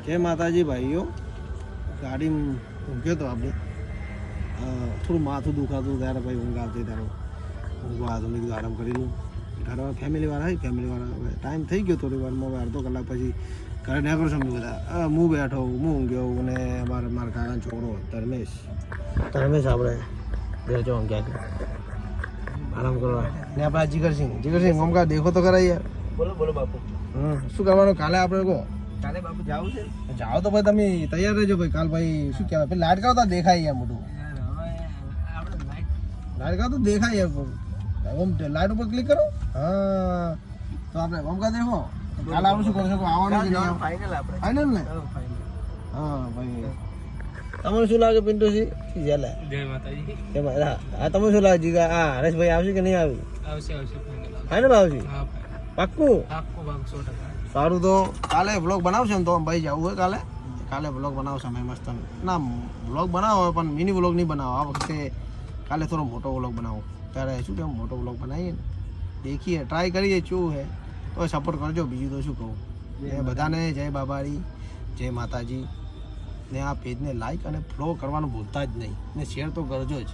જય માતાજી ભાઈઓ. ગાડીમાં ઊંઘ્યો તો આપણે, થોડું માથું દુખાતું ત્યારે ભાઈ ઊંઘ આવતી ત્યારે ઊંઘવા આવતો. મેં કીધું આરામ કરી લઉં. ઘરમાં ફેમિલીવાળા હોય, ફેમિલીવાળા હવે ટાઈમ થઈ ગયો થોડી વારમાં, હવે અડધો કલાક પછી ઘરે નીકળો છો. બધા હું બેઠો, હું ઊંઘ્યો અને મારા કાકાનો છોકરો ધર્મેશ આપણે બેઠો ઊંઘ્યા આરામ કરવા. ને આપણા જીગરસિંહ મમકા દેખો તો કરાય યાર. બોલો બાપુ. શું કરવાનું કાલે આપણે કહો? કાલે બાપુ જાવું છે. જાઓ તો ભાઈ તમે તૈયાર રહેજો ભાઈ. કાલ ભાઈ શું કહેવાય પેલા લાઇટ કાઢતા દેખાય યાર મોટું. લાઇટ કાઢતો દેખાય યાર. ઓમ લાઇટ ઉપર ક્લિક કરો. હા તો આપણે મમકા દેખો. કાલે આપણે શું કરશું? આવવાનું કે નહીં? ફાઇનલ ને? હા ભાઈ. તમને શું લાગે પિન્ટુજી? જય માતાજી. હા તમને શું લાગે જીગા? હા હરેશભાઈ આવશે કે નહીં આવે? આવશે ફાઇનલ આવશે? હા પાક્કું? 100%. સારું તો કાલે વ્લોગ બનાવશે ને તો ભાઈ જવું હોય કાલે વ્લોગ બનાવશે અમે મસ્ત. ના વ્લોગ બનાવો પણ મિની વ્લોગ નહીં બનાવો. આ વખતે કાલે થોડો મોટો વ્લોગ બનાવો. ત્યારે શું કેમ મોટો વ્લોગ બનાવીએ ને દેખીએ, ટ્રાય કરીએ શું હે તો સપોર્ટ કરજો. બીજું તો શું કહું. એ બધાને જય બાબારી, જય માતાજી. ને આ પેજને લાઈક અને ફોલો કરવાનું ભૂલતા જ નહીં, ને શેર તો કરજો જ.